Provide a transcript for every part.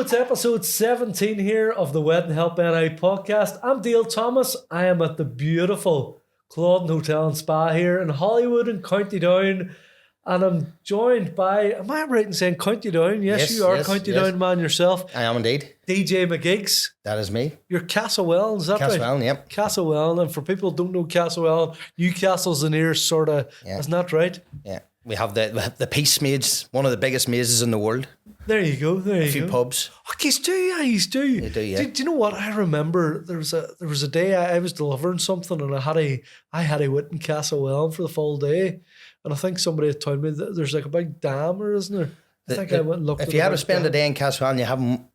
it's episode 17 here of the Wedding Help NI podcast. I'm Dale Thomas. I am at the beautiful Clawdon Hotel and Spa here in Hollywood in County Down. And I'm joined by, am I right in saying County Down? Yes, you are County Down man yourself. I am indeed. DJ McGeeks. That is me. You're Castlewellan, is that right? Castlewellan, yep. Castlewellan. And for people who don't know Castlewellan, Newcastle's the nearest sort of, isn't that right? Yeah. We have the Peace Maze, one of the biggest mazes in the world. There you go. There you go. A few pubs. Oh, he's do, yeah, he's do. They do, yeah. Do you know what? I remember there was a day I was delivering something and I had a wit in Castlewellan for the full day, and I think somebody had told me that there's like a big dam, or isn't there? I went and looked. If you had to spend a day in Castlewellan,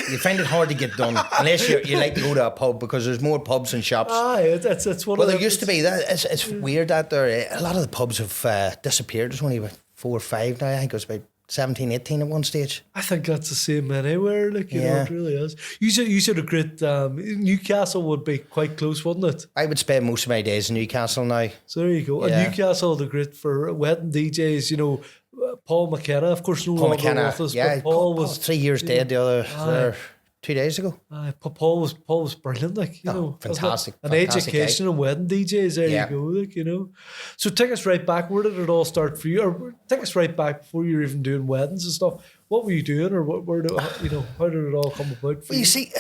you find it hard to get done unless you like to go to a pub, because there's more pubs and shops. It's one. Well, there used to be that. It's weird that there. A lot of the pubs have disappeared. There's only about 4 or 5 now. I think it was about 17, 18 at one stage. I think that's the same anywhere. Like you know, it really is. You said a great. Newcastle would be quite close, wouldn't it? I would spend most of my days in Newcastle now. So there you go. Yeah. And Newcastle, the great for wedding DJs. You know, Paul McKenna, of course, no longer with us. Yeah, but Paul was 3 years dead the other 2 days ago. Paul was brilliant, like you know, fantastic. An education and wedding DJs. There you go, like you know. So take us right back. Where did it all start for you? Or take us right back before you were even doing weddings and stuff. What were you doing, or how did it all come about for you? You see,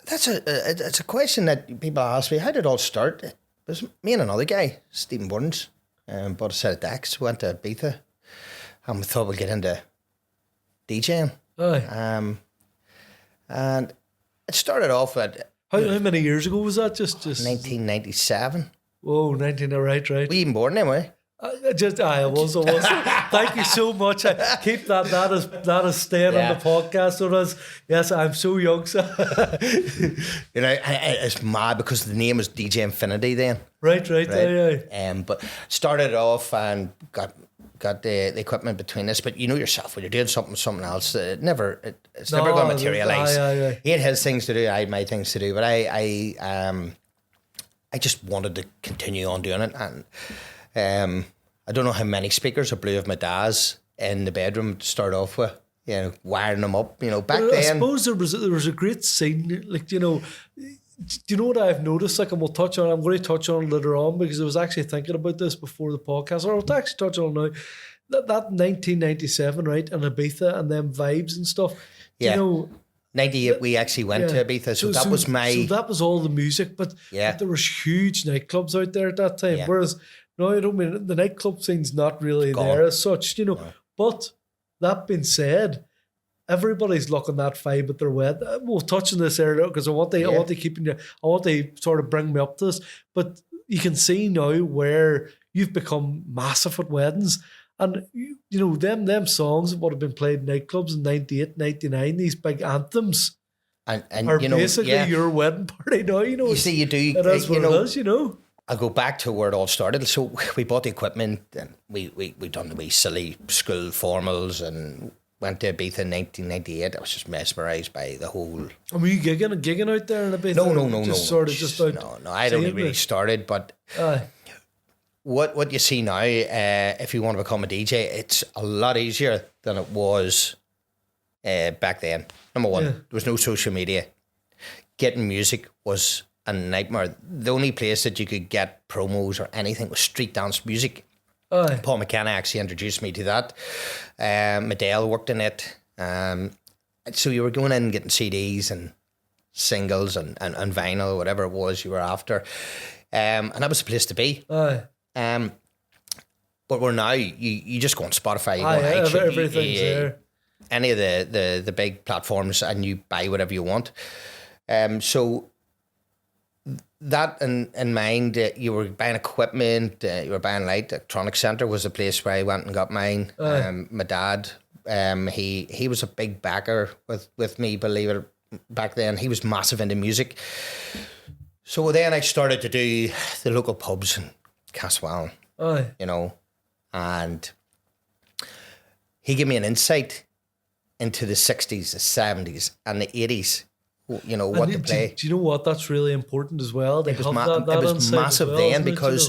that's a question that people ask me. How did it all start? It was me and another guy, Stephen Burns, bought a set of decks, went to Ibiza, and we thought we'd get into DJing. Aye. And it started off at... How many years ago was that? Just 1997. Whoa, right. Were you even born anyway? I was. Thank you so much. I keep that is staying on the podcast. So yes, I'm so young. So. You know, it's mad because the name was DJ Infinity then. Right. Aye. But started off and got the equipment between us, but you know yourself, when you're doing something else, it's never going to materialise. He had his things to do, I had my things to do, but I just wanted to continue on doing it, and I don't know how many speakers I blew of my dad's in the bedroom to start off with, you know, wiring them up, you know, back then. I suppose there was a great scene, like, you know. Do you know what I've noticed? Like, and I'm going to touch on it later on, because I was actually thinking about this before the podcast, or I'll actually touch on it now. That 1997, right, and Ibiza and them vibes and stuff. Yeah. You know, 98, we actually went to Ibiza, so that was all the music, but there was huge nightclubs out there at that time. Whereas, no, I don't mean the nightclub scene's not really there as such, you know. No. But that being said, everybody's looking that vibe at their wedding. We'll touch on this earlier because I want to sort of bring me up to this. But you can see now where you've become massive at weddings. And, you know, them songs that would have been played in nightclubs in 98, 99, these big anthems and are you know, basically your wedding party now. You know, you see, you do. It is what it is, you know. I'll go back to where it all started. So we bought the equipment and we done the wee silly school formals and went to Ibiza in 1998. I was just mesmerised by the whole... I mean, you gigging out there in Ibiza? No. I'd only really started, but what you see now, if you want to become a DJ, it's a lot easier than it was back then. Number one, there was no social media. Getting music was a nightmare. The only place that you could get promos or anything was street dance music. Paul McKenna actually introduced me to that. Medell worked in it. So you were going in and getting CDs and singles and vinyl, whatever it was you were after. And that was the place to be. But we're now, you just go on Spotify, you go on iTunes, everything's there. Any of the big platforms, and you buy whatever you want. So that in mind, you were buying equipment, you were buying light. Electronic Centre was the place where I went and got mine. My dad, he was a big backer with me, believe it, back then. He was massive into music. So then I started to do the local pubs in Castlewellan, you know, and he gave me an insight into the 60s, the 70s and the 80s. You know, what to play. Do you know what? That's really important as well. It was massive then, because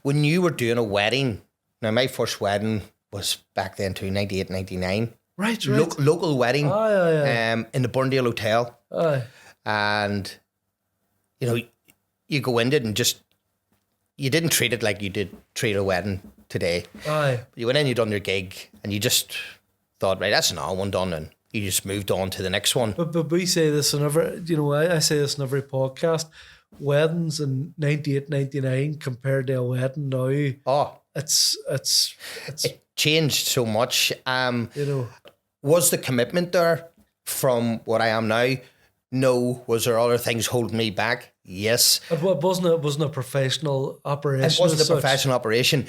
when you were doing a wedding, now my first wedding was back then too, 98, 99. Right. Local wedding Aye. In the Burndale Hotel. Aye. And, you know, you go into it and just, you didn't treat it like you did treat a wedding today. Aye. You went in, you done your gig, and you just thought, right, that's another one done, and you just moved on to the next one. But we say this in every, you know, I say this in every podcast. Weddings in 98, 99 compared to a wedding now. It's it changed so much. You know, was the commitment there from what I am now? No. Was there other things holding me back? Yes. It wasn't a professional operation. It wasn't a professional operation.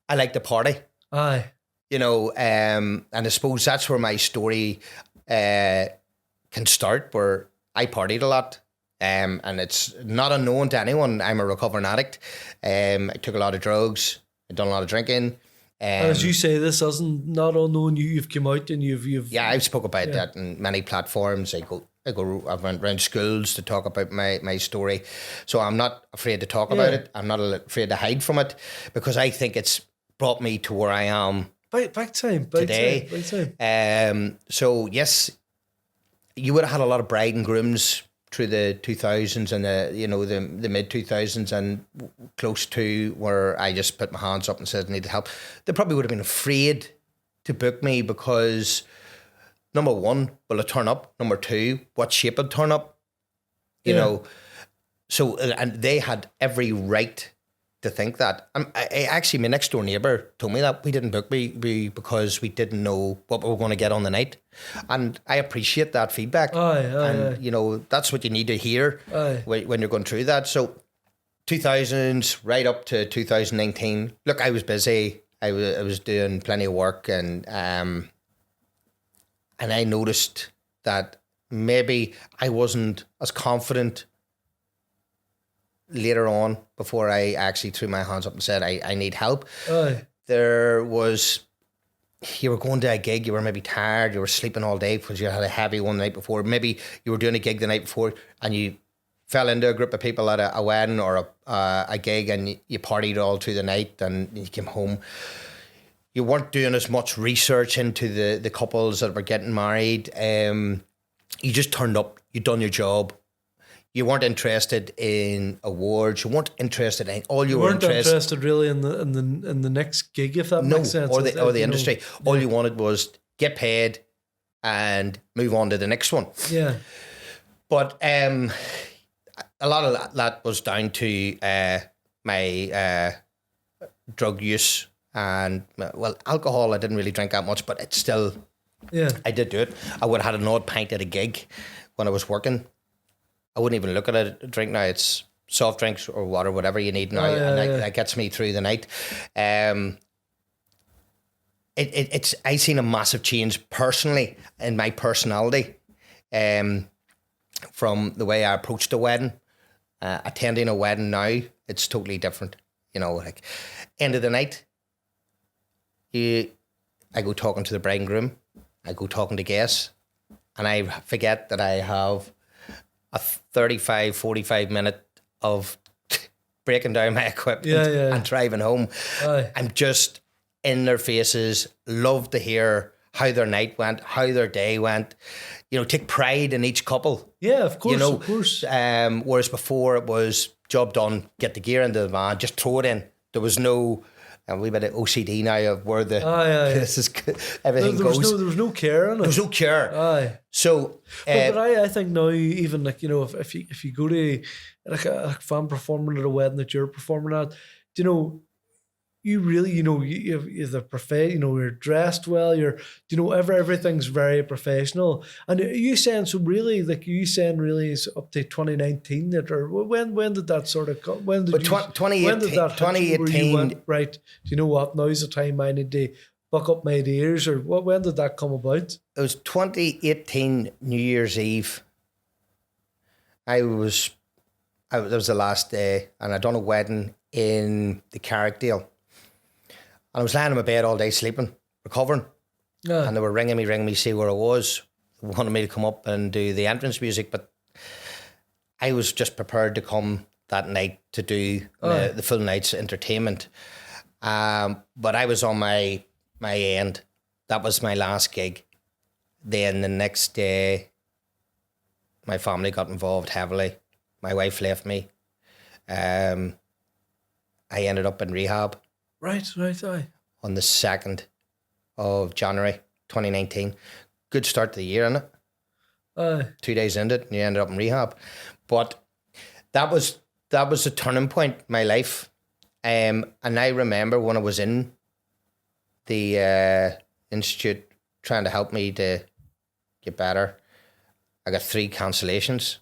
I like the party. Aye. You know, and I suppose that's where my story can start, where I partied a lot. And it's not unknown to anyone. I'm a recovering addict. I took a lot of drugs. I've done a lot of drinking. As you say, this isn't not unknown. You've come out and you've yeah, I've spoke about that in many platforms. I've went around schools to talk about my story. So I'm not afraid to talk about it. I'm not afraid to hide from it, because I think it's brought me to where I am back time today. So yes, you would have had a lot of bride and grooms through the 2000s and the mid 2000s, and close to where I just put my hands up and said I needed help. They probably would have been afraid to book me because, number one, will it turn up? Number two, what shape it turn up? You know, so, and they had every right to think that. Actually, my next door neighbour told me that we didn't book me because we didn't know what we were going to get on the night. And I appreciate that feedback. You know, that's what you need to hear when you're going through that. So 2000s right up to 2019. Look, I was busy. I was doing plenty of work, and I noticed that maybe I wasn't as confident later on, before I actually threw my hands up and said, I need help. There was, you were going to a gig, you were maybe tired, you were sleeping all day because you had a heavy one the night before. Maybe you were doing a gig the night before and you fell into a group of people at a wedding or a gig, and you partied all through the night and you came home. You weren't doing as much research into the couples that were getting married. You just turned up, you done your job. You weren't interested in awards. You weren't interested in all you weren't interested really in the next gig, if that makes sense. Or the industry. All you wanted was get paid and move on to the next one. Yeah. But a lot of that was down to my drug use and, well, alcohol. I didn't really drink that much, but it's still, I did do it. I would have had an odd pint at a gig when I was working. I wouldn't even look at a drink now. It's soft drinks or water, whatever you need now, that gets me through the night. It's I seen a massive change personally in my personality, from the way I approached a wedding. Attending a wedding now, it's totally different. You know, like end of the night, I go talking to the bride and groom, I go talking to guests, and I forget that I have a 35, 45 minute of breaking down my equipment and driving home. I'm just in their faces, love to hear how their night went, how their day went. You know, take pride in each couple. Yeah, of course, you know, of course. Whereas before it was job done, get the gear into the van, just throw it in. There was no... a wee bit of OCD now of where this is everything goes. There was no care in it. There was no care. So, but I think now, even like, you know, if you go to like a fan performing at a wedding that you're performing at, you know, you really, you know, you're you know, you're dressed well, you know, everything's very professional. And you saying, so really, like you saying really is up to 2019 that, or when did that sort of come? When did 2018, right, do you know what, now's the time I need to buck up my ears, or when did that come about? It was 2018 New Year's Eve. That was the last day, and I done a wedding in the Carrickdale. And I was lying in my bed all day sleeping, recovering. And they were ringing me, see where I was. They wanted me to come up and do the entrance music, but I was just prepared to come that night to do the full night's entertainment. But I was on my end. That was my last gig. then the next day, my family got involved heavily. My wife left me. I ended up in rehab. Right. On the 2nd of January 2019. Good start to the year, innit? 2 days into it, and you ended up in rehab. But that was the turning point in my life. And I remember when I was in the institute trying to help me to get better, I got 3 cancellations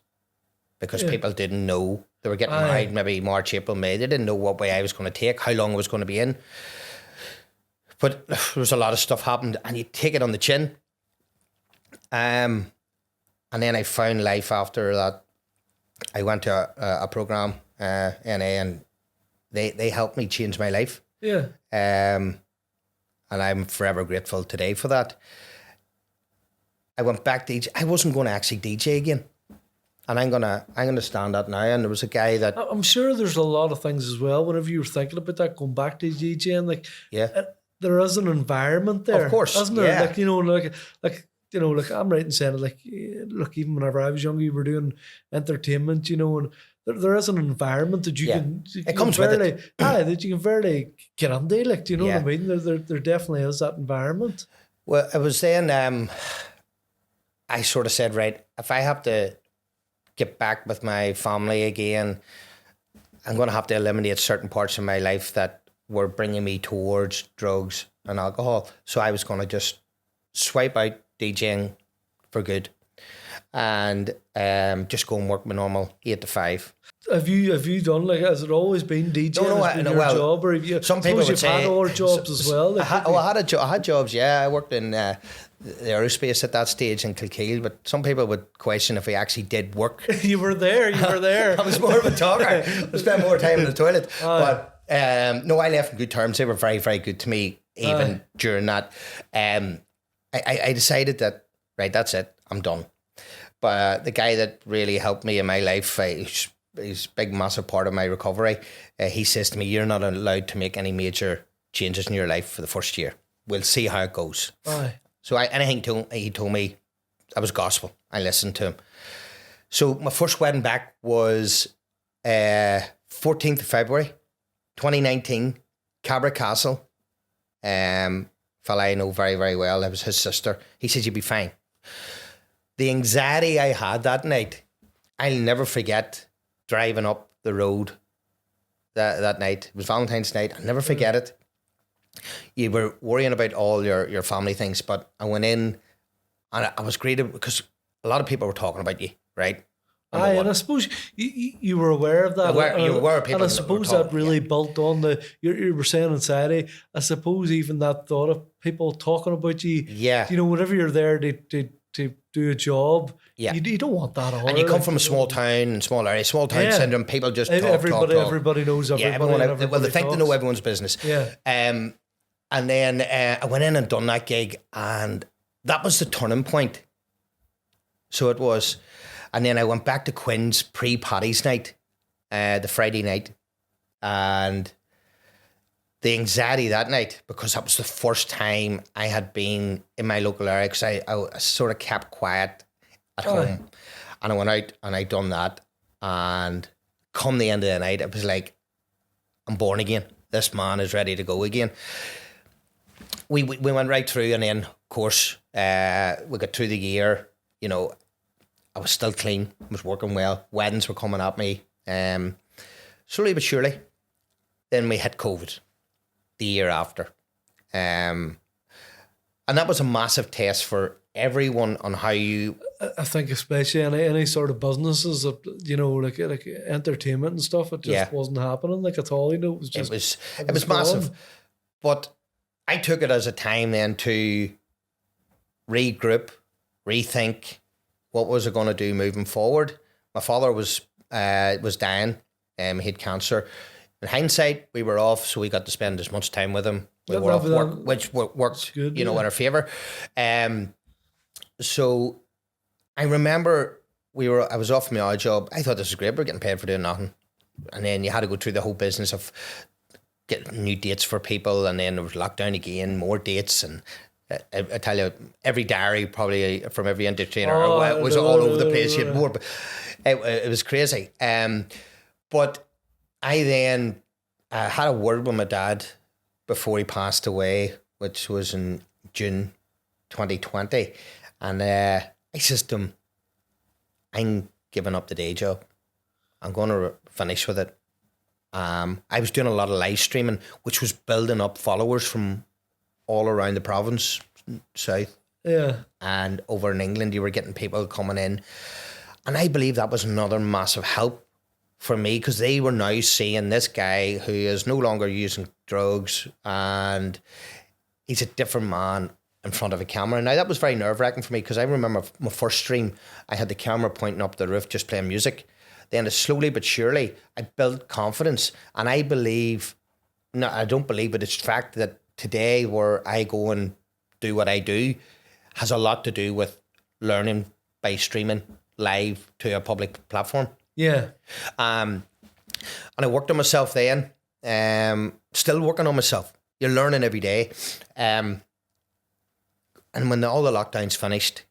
because people didn't know. They were getting married maybe March, April, May. They didn't know what way I was going to take, how long I was going to be in. But there was a lot of stuff happened, and you take it on the chin. And then I found life after that. I went to a program, NA, and they helped me change my life. Yeah. And I'm forever grateful today for that. I went back to DJ. I wasn't going to actually DJ again. And I'm gonna stand that now. And there was a guy that I'm sure there's a lot of things as well. Whenever you were thinking about that, going back to DJing, like there is an environment there, of course, isn't there? Like like I'm right in saying it. Like, look, even whenever I was younger, you were doing entertainment, and there is an environment that you can. It comes with it. That you can very get into. Like, do you know what I mean? There definitely is that environment. Well, it was then. I sort of said, right, if I have to get back with my family again, I'm going to have to eliminate certain parts of my life that were bringing me towards drugs and alcohol. So I was going to just swipe out DJing for good and just go and work my normal 8 to 5. Have you done, like, has it always been DJing? Your job, or have you? Some people would say had other jobs as well. Like, I had jobs. Yeah, I worked in the aerospace at that stage in Kilkeel, but some people would question if I actually did work. You were there. I was more of a talker. I spent more time in the toilet. But no, I left in good terms. They were very, very good to me, even during that. I decided that, right, that's it. I'm done. But the guy that really helped me in my life, he's a big, massive part of my recovery. He says to me, you're not allowed to make any major changes in your life for the first year. We'll see how it goes. So anything he told me, that was gospel. I listened to him. So my first wedding back was 14th of February, 2019, Cabra Castle. Fella I know very, very well. It was his sister. He said, you'll be fine. The anxiety I had that night, I'll never forget driving up the road that night. It was Valentine's night. I'll never forget it. You were worrying about all your family things, but I went in and I was greeted because a lot of people were talking about you, right? And I suppose you were aware of that. You were aware of people. And I suppose that really built on you were saying anxiety. I suppose even that thought of people talking about you. Yeah. Whenever you're there to do a job, you don't want that on. And you come from a small town and small area, small town syndrome. People just talk. Everybody knows everybody. Well, they think they know everyone's business. Yeah. And then I went in and done that gig, and that was the turning point. So it was. And then I went back to Quinn's pre-Paddy's night, the Friday night, and the anxiety that night, because that was the first time I had been in my local area, because I sort of kept quiet at home. And I went out and I done that, and come the end of the night, it was like, I'm born again. This man is ready to go again. We went right through, and then, of course, we got through the year, I was still clean, was working well. Weddings were coming at me. Slowly but surely. Then we hit COVID the year after. And that was a massive test for everyone on how you... I think especially any sort of businesses that, like entertainment and stuff, it just wasn't happening at all. It was just... It was massive. But I took it as a time then to regroup, rethink, what was I going to do moving forward? My father was dying. He had cancer. In hindsight, we were off, so we got to spend as much time with him. We were off work, which worked, good, in our favour. So I remember I was off my odd job. I thought this was great. We're getting paid for doing nothing. And then you had to go through the whole business of getting new dates for people, and then there was lockdown again, more dates, and I tell you, every diary probably from every entertainer was all over the place. You had more, but it was crazy. But I then had a word with my dad before he passed away, which was in June 2020. And I says to him, I'm giving up the day job. I'm going to finish with it. I was doing a lot of live streaming, which was building up followers from all around the province, south. Yeah. And over in England, you were getting people coming in. And I believe that was another massive help for me, because they were now seeing this guy who is no longer using drugs, and he's a different man in front of a camera. Now, that was very nerve-wracking for me, because I remember my first stream, I had the camera pointing up the roof, just playing music. Then slowly but surely, I built confidence. And I believe, no, I don't believe, but it's fact that today where I go and do what I do has a lot to do with learning by streaming live to a public platform. Yeah. And I worked on myself then, still working on myself. You're learning every day. And when all the lockdowns finished,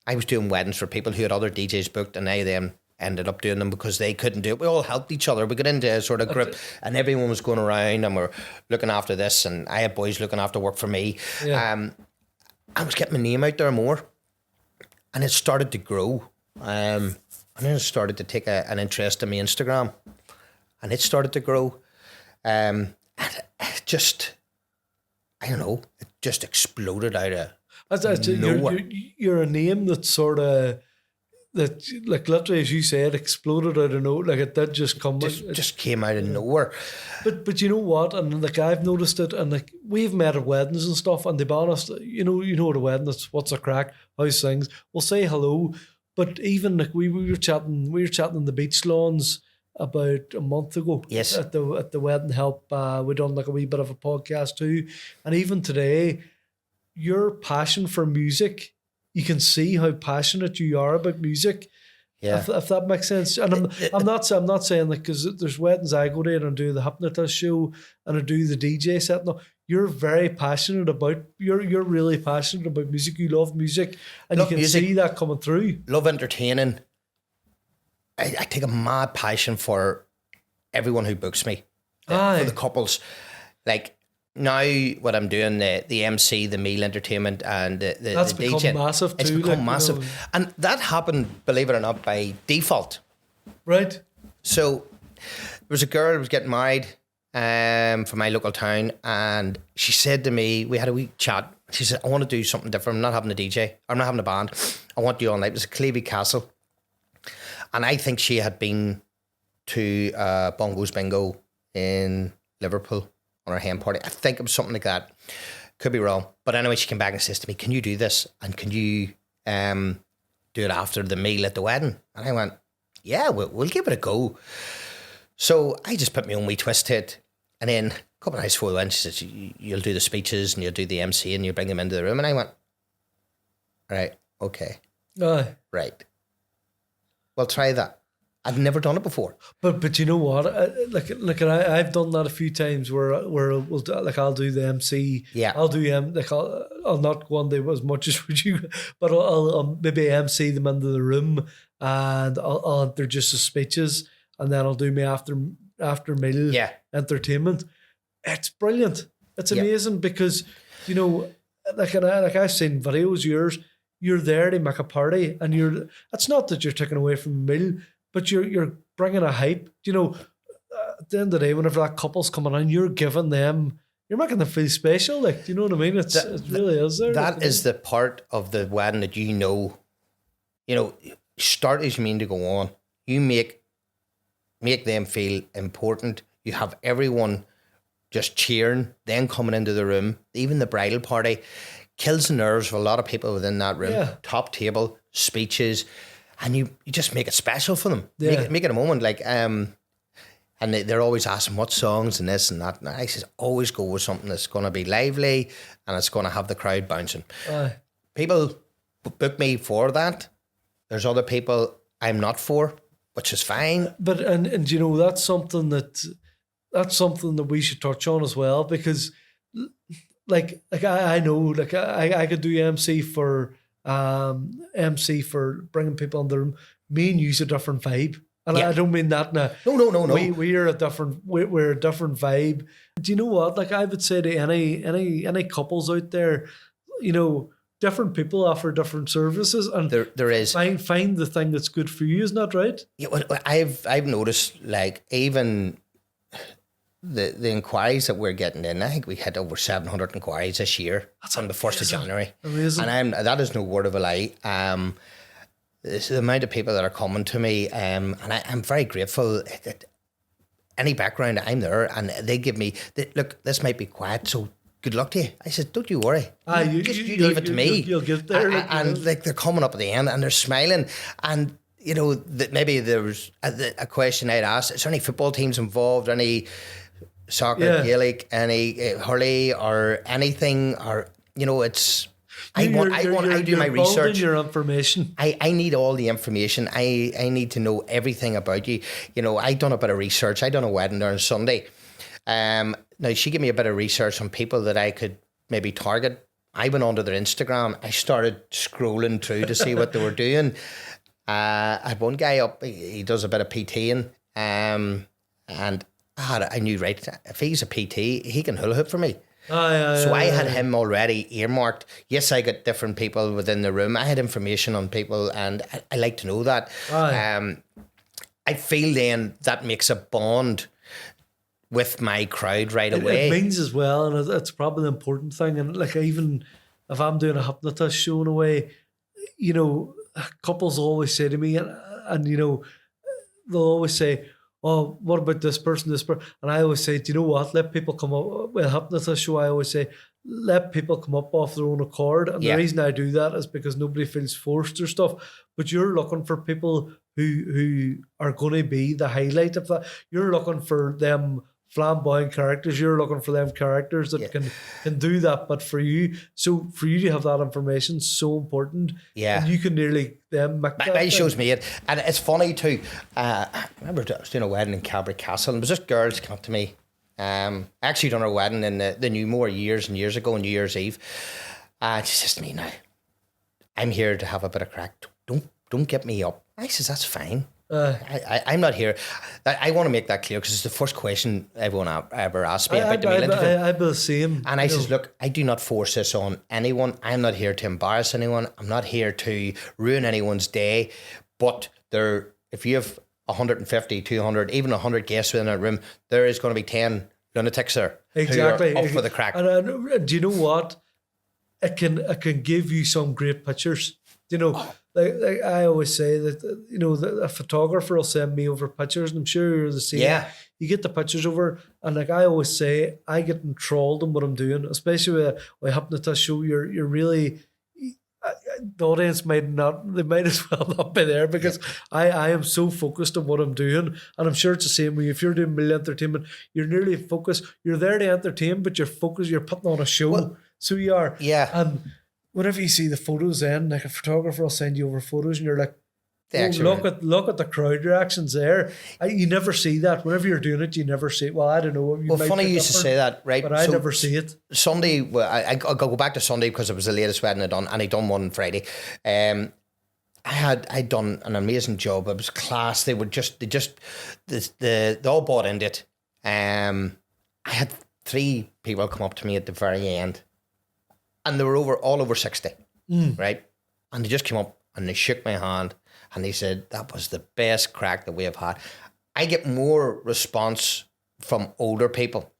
I was doing weddings for people who had other DJs booked, and I then ended up doing them because they couldn't do it. We all helped each other. We got into a sort of group, and everyone was going around and we're looking after this, and I had boys looking after work for me. Yeah. I was getting my name out there more, and it started to grow. And then it started to take an interest in my Instagram, and it started to grow. And it just, I don't know, it just exploded out of nowhere. You're a name that sort of, that, like, literally, as you said, exploded out of nowhere. Like, it did just come. Just came out of nowhere. But you know what? And like, I've noticed it, and like, we've met at weddings and stuff. And to be honest, you know, at a wedding, it's what's a crack, how's things. We'll say hello. But even like we were chatting in the beach lawns about a month ago. Yes. At the wedding help, we done like a wee bit of a podcast too. And even today, your passion for music, you can see how passionate you are about music. Yeah. If that makes sense. And I'm not saying that, because there's weddings I go to and I do the hypnotist show and I do the DJ set. No, you're very passionate about, you're really passionate about music. You love music, and love you can music, see that coming through. Love entertaining. I take a mad passion for everyone who books me. For the couples. Like, now what I'm doing, the MC, the meal entertainment, and the that's the become DJ, massive too. It's become massive. You know. And that happened, believe it or not, by default. Right. So there was a girl who was getting married from my local town, and she said to me, we had a wee chat. She said, I want to do something different. I'm not having a DJ. I'm not having a band. I want to do all night. It was a Clevie Castle. And I think she had been to Bongos Bingo in Liverpool on her hen party. I think it was something like that. Could be wrong. But anyway, she came back and says to me, can you do this? And can you do it after the meal at the wedding? And I went, yeah, we'll give it a go. So I just put my own wee twist to it. And then a couple of nights before the wedding, she says, you'll do the speeches and you'll do the MC and you'll bring them into the room. And I went, right, okay. Right. Well, try that. I've never done it before. But you know what? I've done that a few times where I'll do the MC. Yeah. I'll do I'll not go on there as much as would you, but I'll maybe MC them into the room, and I'll enter just the speeches, and then I'll do me after meal entertainment. It's brilliant. It's amazing because, you know, I've seen videos of yours. You're there to make a party, and it's not that you're taking away from the meal, but you're bringing a hype. You know, at the end of the day, whenever that couple's coming on, you're giving them, you're making them feel special. Like, do you know what I mean? It really is there. That is the part of the wedding that you know, start as you mean to go on. You make them feel important. You have everyone just cheering, then coming into the room. Even the bridal party kills the nerves of a lot of people within that room. Yeah. Top table, speeches, and you just make it special for them. Yeah. Make it a moment. Like, and they're always asking what songs and this and that. And I says, always go with something that's going to be lively and it's going to have the crowd bouncing. People book me for that. There's other people I'm not for, which is fine. But and you know, that's something that we should touch on as well, because like I know, like I could do MC for bringing people in the room. Me and you's a different vibe. And I don't mean that now. No. We're a different vibe. Do you know what? Like I would say to any couples out there, you know, different people offer different services, and there is find the thing that's good for you. Isn't that right? Yeah, well, I've noticed, like, even the inquiries that we're getting in. I think we had over 700 inquiries this year. That's on the 1st of January. Amazing. And that is no word of a lie. This is the amount of people that are coming to me, and I'm very grateful. Any background, I'm there, and they give me, look, this might be quiet, so good luck to you. I said, don't you worry. You leave it to me. You'll get there. And like, they're coming up at the end and they're smiling. And, you know, maybe there was a question I'd asked, is there any football teams involved, any soccer, Gaelic, any hurley or anything, or, you know, it's... I do my research. Your information. I need all the information. I need to know everything about you. You know, I done a bit of research. I done a wedding there on Sunday. Now she gave me a bit of research on people that I could maybe target. I went onto their Instagram. I started scrolling through to see what they were doing. I had one guy up. He does a bit of PTing, and I knew, right, if he's a PT, he can hula hoop for me. So I had him already earmarked. Yes, I got different people within the room. I had information on people, and I like to know that. I feel then that makes a bond with my crowd right away. It means as well, and it's probably the important thing. And like, even if I'm doing a hypnotist show in a way, you know, couples always say to me, and you know, they'll always say, oh, what about this person, And I always say, do you know what? Let people come up. With a hypnotist show, I always say, let people come up off their own accord. And the reason I do that is because nobody feels forced or stuff. But you're looking for people who are going to be the highlight of that. You're looking for them flamboyant characters. You're looking for them characters that can do that. But for you, so for you to have that information is so important. Yeah. And you can nearly then make that. It shows me it. And it's funny too. I remember I was doing a wedding in Calvary Castle, and it was just girls come up to me. I actually done a wedding in the Newmore years and years ago on New Year's Eve. She says to me, now, I'm here to have a bit of crack. Don't get me up. I says, that's fine. I'm not here. I want to make that clear because it's the first question everyone ever asks me about the meal interview. I will see him. And I says, look, I do not force this on anyone. I'm not here to embarrass anyone. I'm not here to ruin anyone's day. But if you have 150, 200, even 100 guests within a room, there is going to be 10 lunatics there. Exactly. Who are up for the crack. And do you know what? It can give you some great pictures. You know, like I always say that, you know, a photographer will send me over pictures, and I'm sure you're the same. Yeah. You get the pictures over, and like I always say, I get enthralled in what I'm doing, especially with a hypnotist show. You're really, the audience might as well not be there because I am so focused on what I'm doing. And I'm sure it's the same way. If you're doing meal entertainment, you're nearly focused. You're there to entertain, but you're focused. You're putting on a show. Well, so you are. Yeah. And whenever you see the photos, then like a photographer will send you over photos, and you're like, look at the crowd reactions there. You never see that. Whenever you're doing it, you never see it. Well, I don't know. Funny you used to say that, right? But I never see it. Sunday, well, I'll go back to Sunday because it was the latest wedding I'd done, and I'd done one on Friday. I'd done an amazing job. It was class. They all bought into it. I had 3 people come up to me at the very end, and they were all over 60, right? And they just came up and they shook my hand and they said, that was the best crack that we have had. I get more response from older people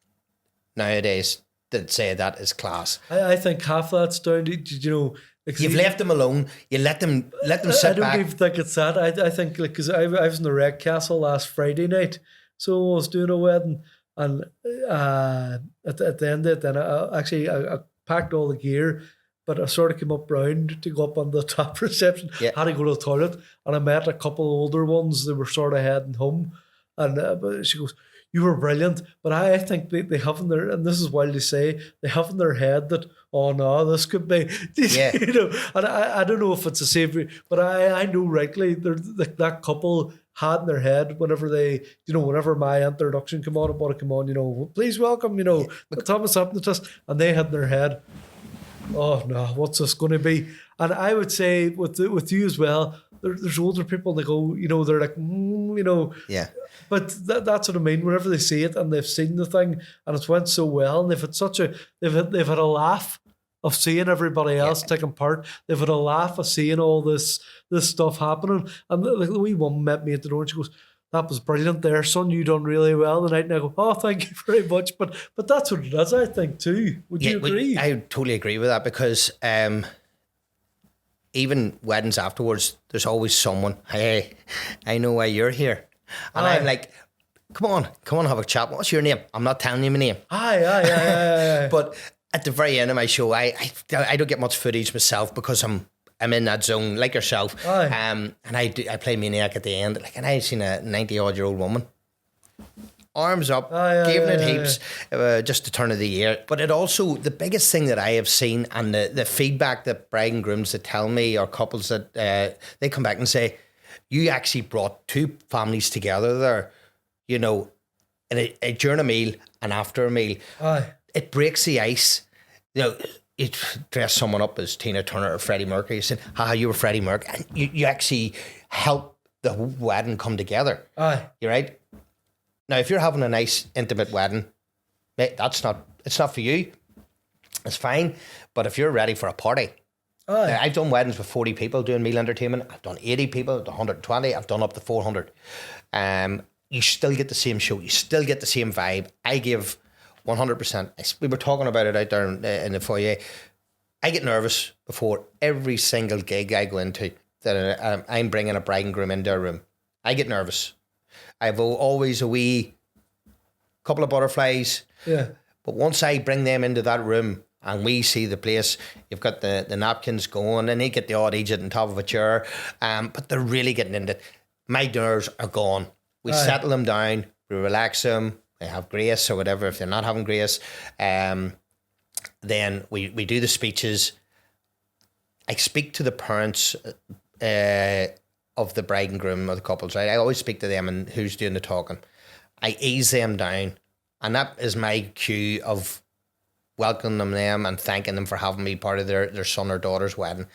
nowadays that say that is class. I think half that's down to, you know, like, you've left them alone. You let them sit back. I don't even think it's that. I think, like, because I was in the Red Castle last Friday night, so I was doing a wedding, and at the end of it, then I packed all the gear, but I sort of came up round to go up on the top reception. Yeah. Had to go to the toilet, and I met a couple of older ones. They were sort of heading home, and she goes, "You were brilliant." But I think they have in their, and this is wild to say, they have in their head that, oh no, this could be, yeah. You know. And I don't know if it's the same, but I know rightly, that couple had in their head whenever they, whenever my introduction came on, about to come on, please welcome, Thomas Hypnotist, and they had in their head, oh no, what's this going to be? And I would say with you as well, there's older people that go, they're like, Yeah. But that's what I mean. Whenever they see it and they've seen the thing and it's went so well, and they've had they've had a laugh of seeing everybody else taking part. They've had a laugh of seeing all this stuff happening. And the wee woman met me at the door and she goes, that was brilliant there, son. You done really well tonight. And I go, oh, thank you very much. But that's what it is, I think, too. Would you agree? I totally agree with that, because even weddings afterwards, there's always someone, hey, I know why you're here. And I'm like, come on, have a chat. What's your name? I'm not telling you my name. Aye. But at the very end of my show, I don't get much footage myself because I'm in that zone like yourself. And I play Maniac at the end. Like, and I seen a 90-odd-year-old woman, arms up, giving it heaps, just the turn of the year. But it also, the biggest thing that I have seen, and the feedback that bride and grooms that tell me, or couples that they come back and say, you actually brought two families together there, during a meal and after a meal. It breaks the ice. You dress someone up as Tina Turner or Freddie Mercury. You said, you were Freddie Mercury. And you actually help the whole wedding come together. You're right. Now, if you're having a nice, intimate wedding, mate, it's not for you. It's fine. But if you're ready for a party, now, I've done weddings with 40 people doing meal entertainment. I've done 80 people, 120. I've done up to 400. You still get the same show. You still get the same vibe. I give 100%. We were talking about it out there in the foyer. I get nervous before every single gig I go into that I'm bringing a bride and groom into a room. I get nervous. I've always a wee couple of butterflies. Yeah. But once I bring them into that room and we see the place, you've got the napkins going and they get the odd idiot on top of a chair, but they're really getting into it. My nerves are gone. We settle them down, we relax them, they have grace or whatever. If they're not having grace, then we do the speeches. I speak to the parents of the bride and groom or the couples, right? I always speak to them and who's doing the talking. I ease them down, and that is my cue of welcoming them and thanking them for having me part of their son or daughter's wedding.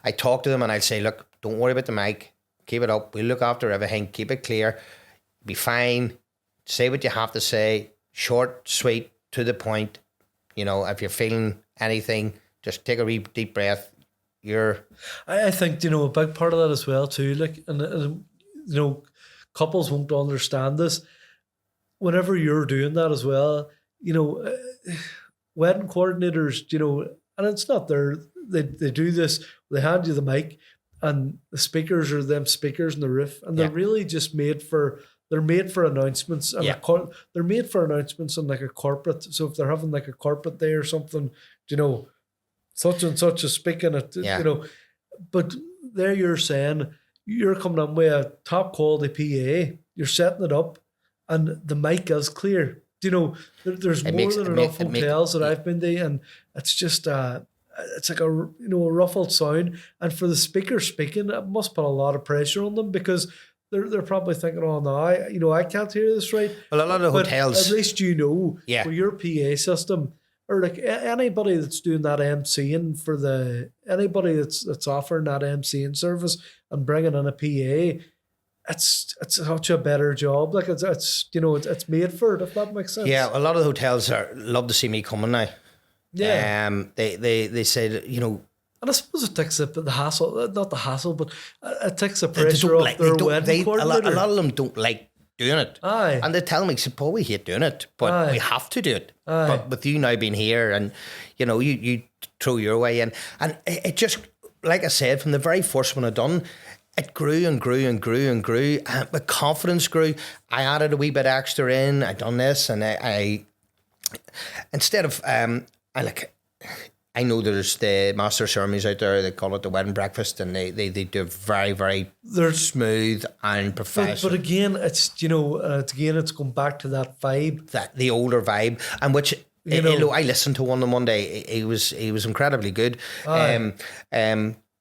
I talk to them and I say, look, don't worry about the mic. Keep it up. We'll look after everything. Keep it clear. Be fine. Say what you have to say. Short, sweet, to the point. If you're feeling anything, just take a wee deep breath. I think, a big part of that as well too, like, and couples won't understand this. Whenever you're doing that as well, wedding coordinators, and it's not they do this, they hand you the mic and the speakers are them speakers in the roof, and they're really just made for announcements, and they're made for announcements on like a corporate. So if they're having like a corporate day or something, such and such is speaking at, but there you're saying you're coming in with a top quality PA, you're setting it up, and the mic is clear. There's more than enough hotels that I've been to, and it's just it's like a ruffled sound, and for the speaker speaking, it must put a lot of pressure on them, because they're probably thinking, oh no, I can't hear this right. Well, a lot of hotels, at least for your PA system, or like anybody that's doing that MCing anybody that's offering that MCing service and bringing in a PA, it's such a better job. Like it's made for it, if that makes sense. Yeah, a lot of the hotels love to see me coming now. Yeah. They said, and I suppose it takes the hassle, not the hassle, but it takes the pressure off their wedding coordinator. A lot of them don't like doing it. Aye. And they tell me, Paul, we hate doing it, but we have to do it. Aye. But with you now being here and, you throw your way in. And it just, like I said, from the very first one I done, it grew and grew and grew and grew. And my confidence grew. I added a wee bit extra in. I done this, and I instead of, I know there's the master ceremonies out there, they call it the wedding breakfast, and they do very, very smooth and professional. But again, it's, it's going back to that vibe. The older vibe, and which, I listened to one on Monday. He was incredibly good. But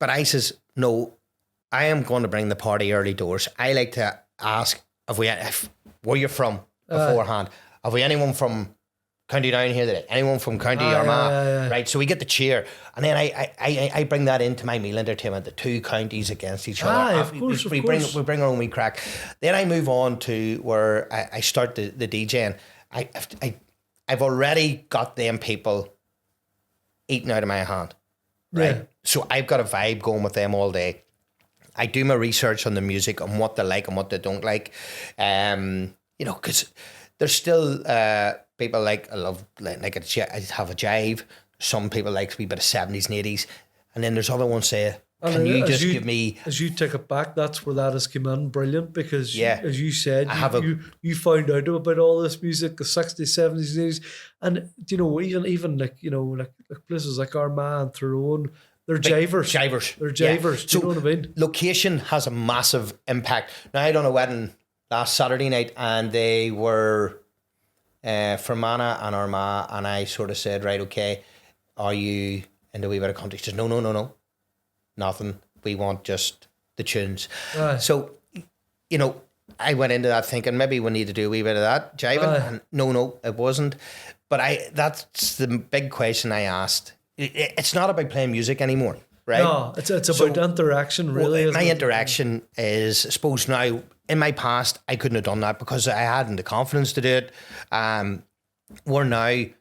I says, no, I am going to bring the party early doors. I like to ask where you're from beforehand. Have we anyone from County Down here today? Anyone from County Armagh? Right, so we get the cheer, and then I bring that into my meal entertainment. The two counties against each other. Of course, we bring our own wee crack. Then I move on to where I start the DJing. I've already got them people eating out of my hand, right? Yeah. So I've got a vibe going with them all day. I do my research on the music, on what they like and what they don't like. Because there's still people I have a jive. Some people like a wee bit of 70s and 80s. And then there's other ones say, can you just give me... As you take it back, that's where that has come in brilliant, because as you said, you found out about all this music, the 60s, 70s, 80s. And, even like places like Armagh and Tyrone, they're jivers. They're jivers. Yeah. Do you know what I mean? Location has a massive impact. Now, I done a wedding last Saturday night, and they were Fermanagh and Armagh, and I sort of said, right, okay, are you into a wee bit of country? She says, no. Nothing. We want just the tunes. So, I went into that thinking maybe we need to do a wee bit of that jiving. And no, it wasn't. But that's the big question I asked. It's not about playing music anymore, right? No, it's about interaction, really. My interaction is, I suppose now, in my past, I couldn't have done that because I hadn't the confidence to do it. Where now, I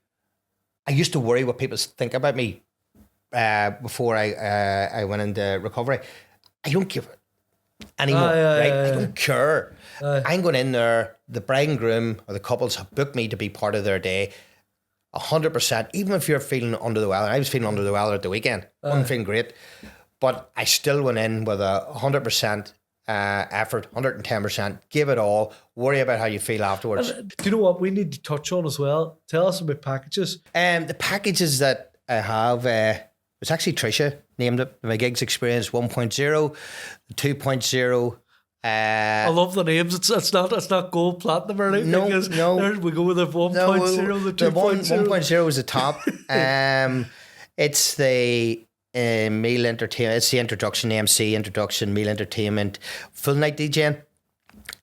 used to worry what people think about me before I went into recovery. I don't give it anymore, right? I don't care. I'm going in there, the bride and groom or the couples have booked me to be part of their day. 100%, even if you're feeling under the weather. I was feeling under the weather at the weekend. Wasn't feeling great. But I still went in with 100% effort, 110%. Give it all. Worry about how you feel afterwards. Do you know what we need to touch on as well? Tell us about packages. The packages that I have, it's actually Tricia named it, the McGeeks Experience 1.0, 2.0. I love the names. It's not gold, platinum or anything. No. We go with the 1.0, the 2.0. 1.0 is the top. It's the meal entertainment. It's the introduction, MC introduction, meal entertainment, full night DJing.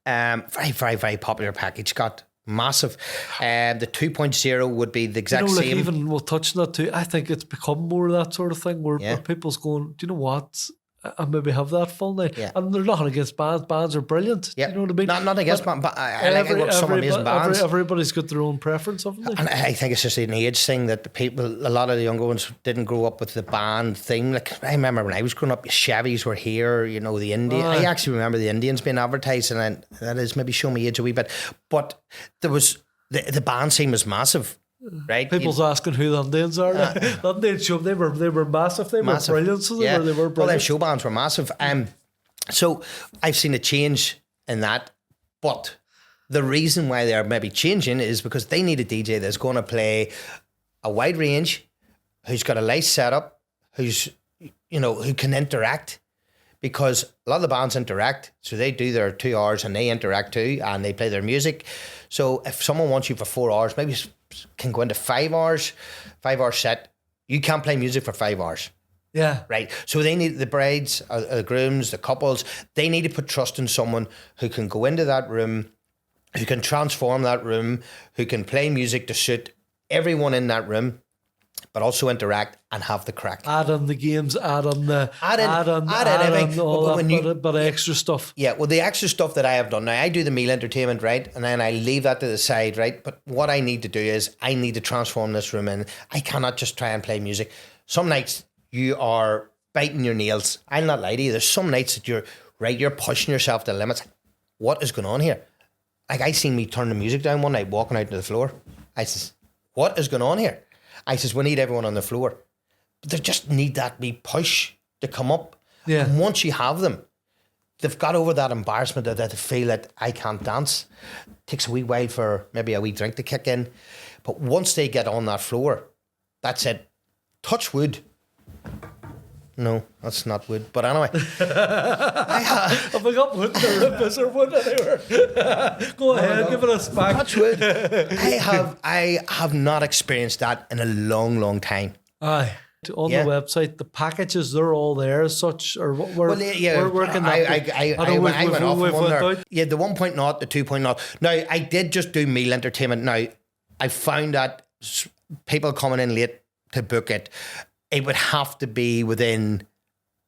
Very, very, very popular package. Got massive. The 2.0 would be the exact same. Even we'll touch on that too. I think it's become more of that sort of thing where people's going, do you know what? I maybe have that full night. Yeah. And they're nothing against bands. Bands are brilliant. Yeah. You know what I mean? Not against bands, but I work with some amazing bands. Everybody's got their own preference, haven't they? And I think it's just an age thing that a lot of the younger ones didn't grow up with the band thing. Like, I remember when I was growing up, Chevys were here, the Indian. I actually remember the Indians being advertised, and that is maybe showing me age a wee bit. But there was, the band scene was massive. Right, people's asking who the Indians are. The Indians show they were massive. They were brilliant. So they were brilliant. Well, their show bands were massive. So I've seen a change in that, but the reason why they're maybe changing is because they need a DJ that's going to play a wide range, who's got a nice setup, who can interact. Because a lot of the bands interact, so they do their 2 hours and they interact too, and they play their music. So if someone wants you for 4 hours, maybe can go into 5 hours, 5-hour set. You can't play music for 5 hours. Yeah. Right. So they need the brides, the grooms, the couples. They need to put trust in someone who can go into that room, who can transform that room, who can play music to suit everyone in that room, but also interact and have the crack. Add in the games, add in everything. All but extra stuff. Yeah, well, the extra stuff that I have done now, I do the meal entertainment, right? And then I leave that to the side, right? But what I need to do is I need to transform this room in. I cannot just try and play music. Some nights you are biting your nails. I'll not lie to you. There's some nights that you're pushing yourself to the limits. What is going on here? Like, I seen me turn the music down one night, walking out to the floor. I says, what is going on here? I says, we need everyone on the floor. But they just need that wee push to come up. Yeah. And once you have them, they've got over that embarrassment that they feel that I can't dance. It takes a wee while for maybe a wee drink to kick in. But once they get on that floor, that's it. Touch wood. No, that's not wood. But anyway. Have I got wood to rip this or wood anywhere? Go ahead, give it a smack. Touch wood. I have not experienced that in a long, long time. Aye. On the website, the packages, they're all there as such, or where can that I went off one there. Yeah, the 1.0, the 2.0. Now, I did just do meal entertainment. Now, I found that people coming in late to book it, it would have to be within,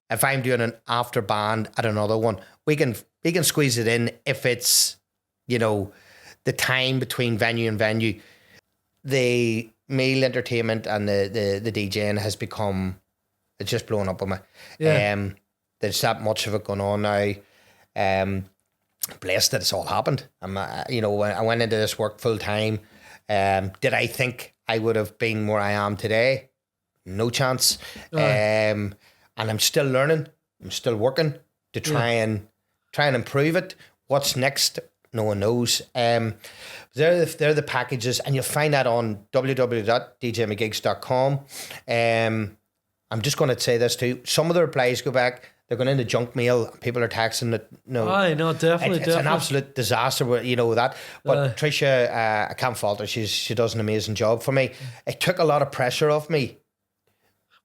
if I'm doing an after band at another one, we can squeeze it in if it's, the time between venue and venue. The meal entertainment and the DJing has become, it's just blown up on me. Yeah. There's that much of it going on now. Blessed that it's all happened. When I went into this work full time, did I think I would have been where I am today? No chance. And I'm still learning. I'm still working to try and improve it. What's next? No one knows. They're the packages, and you'll find that on www.djmagiggs.com. I'm just going to say this too. Some of the replies go back. They're going into junk mail. People are texting it. No, definitely. It's an absolute disaster. That. But Tricia, I can't fault her. She does an amazing job for me. It took a lot of pressure off me.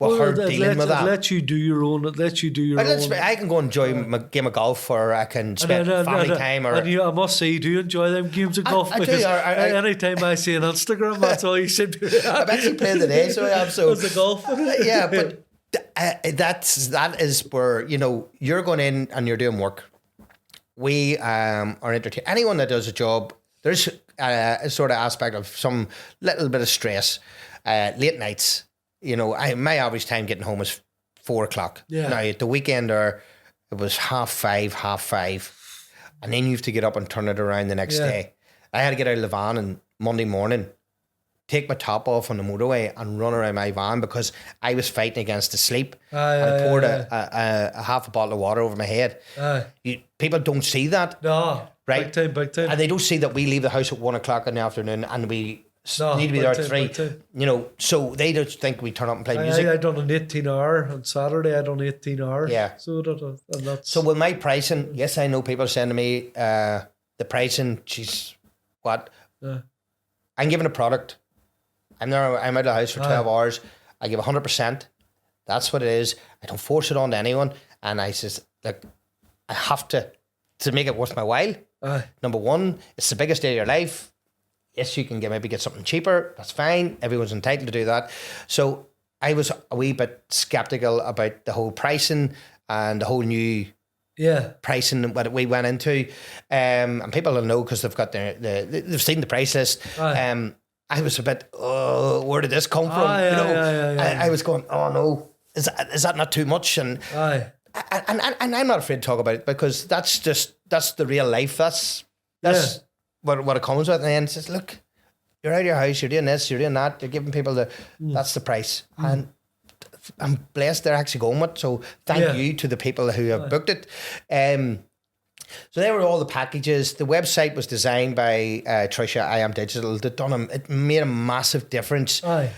Her dealing with that. It lets you do your own. I can go enjoy my game of golf, or I can spend family time. Or I must say, you do enjoy them games of golf. Because anytime I see an Instagram, that's all you seem to do. I've actually played today, so I have. So the golf. Yeah, but that is where you're going in and you're doing work. We are entertaining anyone that does a job. There's a sort of aspect of some little bit of stress, late nights. My average time getting home was 4:00. Yeah. Now at the weekend, it was 5:30, and then you have to get up and turn it around the next day. I had to get out of the van on Monday morning, take my top off on the motorway, and run around my van because I was fighting against the sleep. I poured a half a bottle of water over my head. People don't see that. No, right? Big time. And they don't see that we leave the house at 1:00 in the afternoon, and we need to be there at 3. So they just think we turn up and play music. I done an 18-hour on Saturday. I done 18 hours. Yeah. So with my pricing, yes, I know people are saying to me, the pricing, geez, what? I'm giving a product. I'm out of the house for 12 hours. I give 100%. That's what it is. I don't force it on to anyone. And I says, look, I have to make it worth my while. Number one, it's the biggest day of your life. Yes, you can maybe get something cheaper. That's fine. Everyone's entitled to do that. So I was a wee bit skeptical about the whole pricing and the whole new pricing what we went into. And people will know because they've got they've seen the price list. I was a bit, where did this come from? I was going, oh no, is that not too much? And I'm not afraid to talk about it because that's the real life. That's what it comes with. And then it says, look, you're out of your house, you're doing this, you're doing that, you're giving people that's the price. And I'm blessed they're actually going with it. So thank you to the people who have booked it. So they were all the packages. The website was designed by Tricia, I Am Digital. It made a massive difference to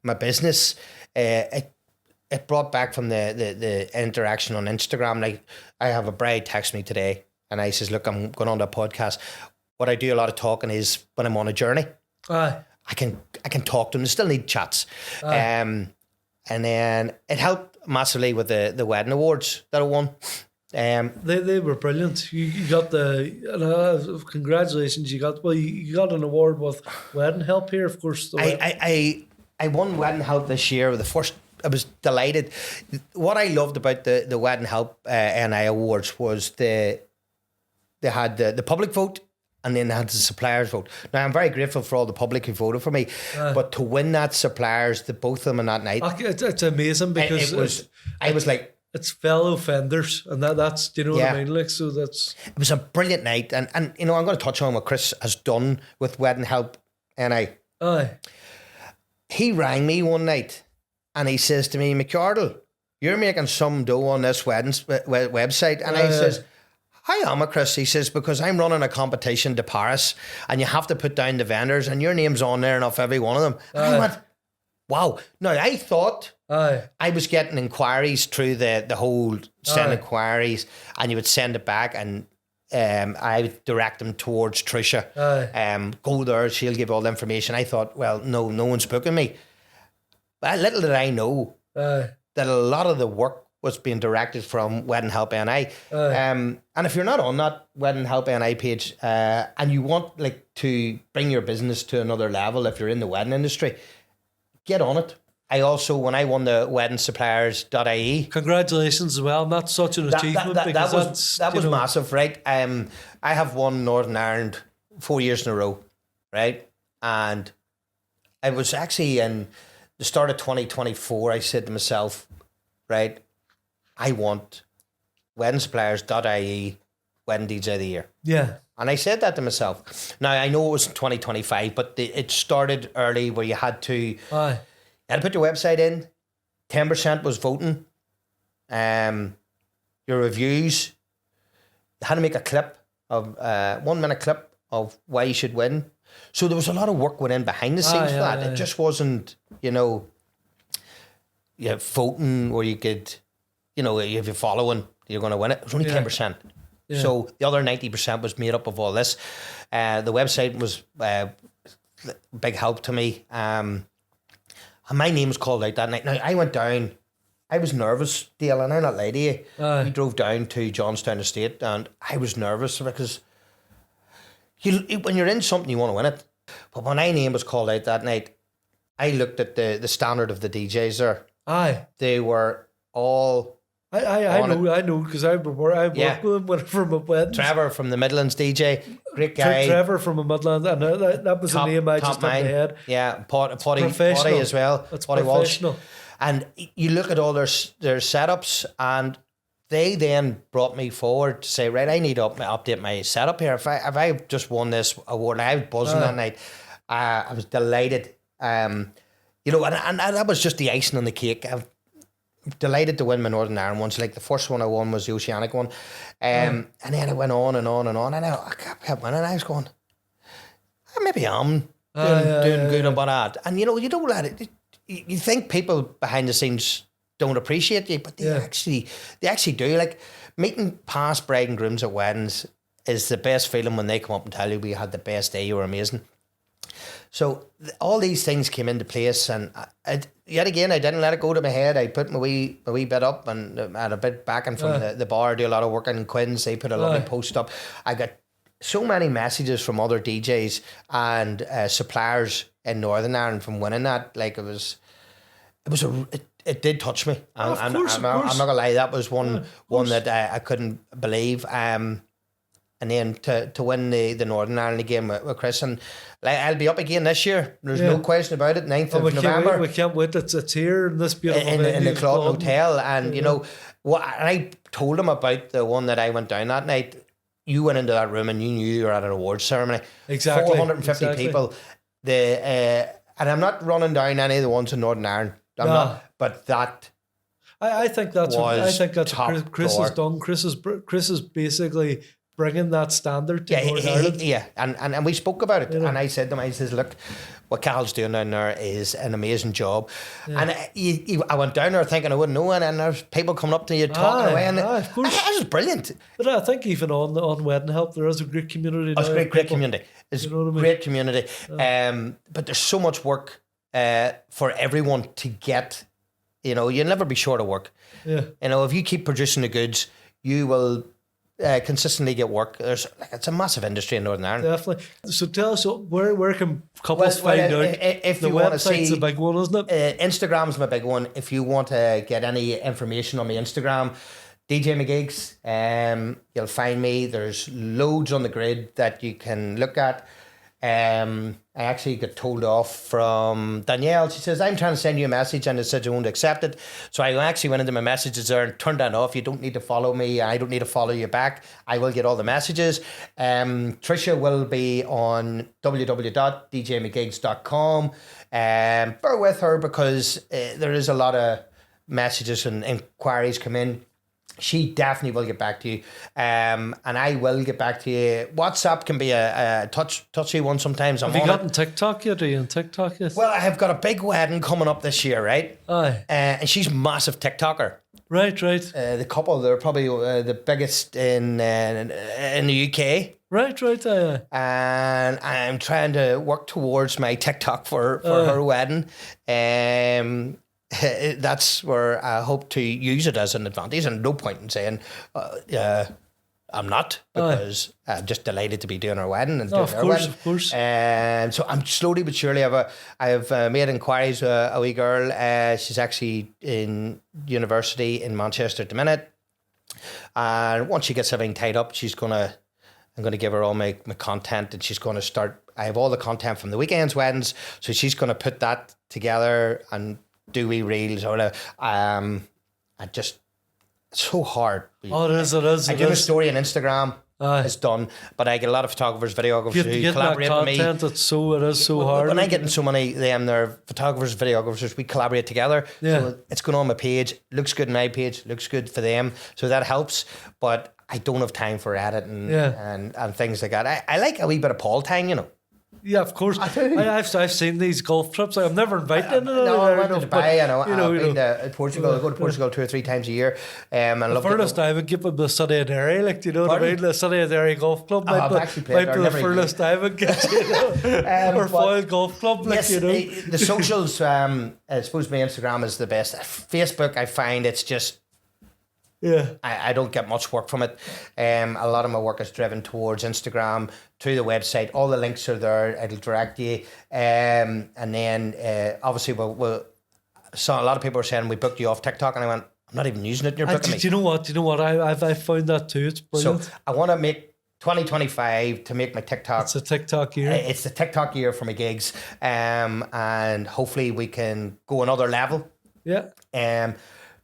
my business. It brought back from the interaction on Instagram. Like, I have a bride text me today, and I says, look, I'm going on to a podcast. What I do a lot of talking is when I'm on a journey. I can talk to them. They still need chats. And then it helped massively with the wedding awards that I won. They were brilliant. You got congratulations. You got an award with Wedding Help here, of course. I won Wedding Help this year. The first, I was delighted. What I loved about the Wedding Help NI Awards was they had the public vote, and then they had the suppliers vote. Now, I'm very grateful for all the public who voted for me, but to win that suppliers, both of them on that night, it's amazing because I was like, it's fellow offenders, and that's, do you know what I mean? Like, so it was a brilliant night, and I'm going to touch on what Chris has done with Wedding Help, and he rang me one night, and he says to me, McCardle, you're making some dough on this weddings website, and I says, I am, Chris. He says, because I'm running a competition to Paris, and you have to put down the vendors, and your name's on there enough every one of them. And I went, wow. Now, I thought I was getting inquiries through the whole send inquiries, and you would send it back, and I would direct them towards Tricia. Go there, she'll give all the information. I thought, well, no one's booking me. But little did I know that a lot of the work was being directed from Wedding Help NI. And if you're not on that Wedding Help NI page and you want like to bring your business to another level, if you're in the wedding industry, get on it. I also, when I won the WeddingSuppliers.ie. Congratulations as well. And that's such an achievement. That was massive, right? I have won Northern Ireland 4 years in a row, right? And I was actually in the start of 2024, I said to myself, right, I want WeddingSuppliers.ie Wedding DJ of the Year. Yeah. And I said that to myself. Now, I know it was in 2025, but it started early where you had to put your website in. 10% was voting. Your reviews. You had to make a clip of 1 minute clip of why you should win. So there was a lot of work went in behind the scenes for that. It just wasn't, voting where you could, if you're following, you're going to win it. It was only 10%. Yeah. So the other 90% was made up of all this. The website was big help to me. And my name was called out that night. Now, I went down. I was nervous, Dale, and I'm not lying to you. We drove down to Johnstown Estate, and I was nervous because when you're in something, you want to win it. But when my name was called out that night, I looked at the standard of the DJs there. They were all... I know, because I worked with him from a wedding. Trevor from the Midlands DJ, great guy. Trevor from a Midland, and that was a name I just had in my head. Yeah, Potty as well. That's Potty professional. Walsh. And you look at all their setups, and they then brought me forward to say, right, I need to update my setup here. If I just won this award, and I was buzzing that night. I was delighted. And that was just the icing on the cake. I'm delighted to win my Northern Ireland ones. Like the first one I won was the Oceanic one. And then it went on and on and on. And I kept winning. I was going, maybe I'm doing good about that. And you don't let it. You think people behind the scenes don't appreciate you, but they actually do. Like meeting past bride and grooms at weddings is the best feeling when they come up and tell you we had the best day, you were amazing. So all these things came into place, and yet again, I didn't let it go to my head. I put my wee bit up, and had a bit backing from the bar. I do a lot of work in Quinn's. They put a lovely post up. I got so many messages from other DJs and suppliers in Northern Ireland from winning that. Like it did touch me. I'm not gonna lie, that was one that I couldn't believe. And then to win the Northern Ireland game with Chris, and I'll be up again this year. There's no question about it. 9th of November. We can't wait. It's here in this beautiful in the Claude Hotel, and what I told him about the one that I went down that night. You went into that room and you knew you were at an awards ceremony. Exactly. 450 people. And I'm not running down any of the ones in Northern Ireland. I'm not. But that. I think that's what Chris has done. Chris is basically bringing that standard to Northern Ireland. Yeah, and we spoke about it. And I said to him, I says, look, what Cal's doing down there is an amazing job. Yeah. And I went down there thinking I wouldn't know, and there's people coming up to you talking away, and of course. That was brilliant. But I think even on Wedding Help, there is a great community. It's a great community. It's a great community. But there's so much work for everyone to get. You'll never be short of work. Yeah. If you keep producing the goods, you will consistently get work. It's a massive industry in Northern Ireland. Definitely. So tell us, where can couples find out? If the website's a big one, isn't it? Instagram's my big one. If you want to get any information on my Instagram, DJ McGeeks, you'll find me. There's loads on the grid that you can look at. I actually got told off from Danielle. She says, I'm trying to send you a message, and it said you won't accept it. So I actually went into my messages there and turned that off. You don't need to follow me. I don't need to follow you back. I will get all the messages. Tricia will be on www.djmcgeeks.com. Bear with her because there is a lot of messages and inquiries come in. She definitely will get back to you, and I will get back to you. WhatsApp can be a touchy one sometimes. Have you gotten TikTok yet? Are you on TikTok yet? Well, I have got a big wedding coming up this year, right? Aye. And she's a massive TikToker. Right. The couple, they're probably the biggest in the UK. Right. And I'm trying to work towards my TikTok for her wedding. That's where I hope to use it as an advantage, and no point in saying I'm not, because I'm just delighted to be doing her wedding and doing her wedding. Of course. And so I'm slowly but surely I've made inquiries with a wee girl. She's actually in university in Manchester at the minute, and once she gets everything tied up, I'm gonna give her all my content, and she's gonna start. I have all the content from the weekend's weddings, so she's gonna put that together and do wee reels or whatever. It's so hard. Oh, it is. I do a story on Instagram. It's done, but I get a lot of photographers, videographers who collaborate with me. It is so hard. When I get in so many they're photographers, videographers, we collaborate together. Yeah. So it's going on my page. Looks good on my page. Looks good for them. So that helps. But I don't have time for editing and things like that. I like a wee bit of Paul time, you know. Yeah, of course. I've seen these golf trips. I'm never invited into them. No, I went to Dubai. I've been to Portugal. I go to Portugal 2 or 3 times a year. The furthest I would give them the City of Derry, like, do you know what I mean? The City of Derry Golf Club might be the furthest I would get, you know. Or Foyle Golf Club, like, yes, you know. The socials, I suppose my Instagram is the best. Facebook, I find it's just, I don't get much work from it. A lot of my work is driven towards Instagram, to the website. All the links are there. It'll direct you. And then obviously so a lot of people are saying we booked you off TikTok, and I went, I'm not even using it. You're booking me. Do you know what? I've found that too. It's brilliant. So I want to make 2025 to make my TikTok. It's a TikTok year. It's the TikTok year for McGeeks. And hopefully we can go another level. Yeah.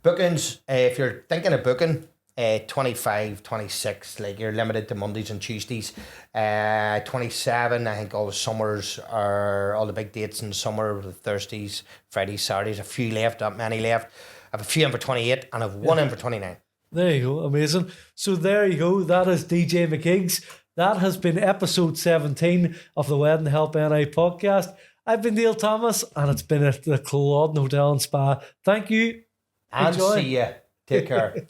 Bookings, if you're thinking of booking, 25, 26, like you're limited to Mondays and Tuesdays. 27, I think all the summers are all the big dates in the summer, Thursdays, Fridays, Saturdays, a few left, not many left. I have a few in for 28 and I have one in for 29. There you go, amazing. So there you go, that is DJ McGeeks. That has been episode 17 of the Wedding Help NI podcast. I've been Neil Thomas, and it's been at the Castlewellan Hotel and Spa. Thank you. And see ya. Take care.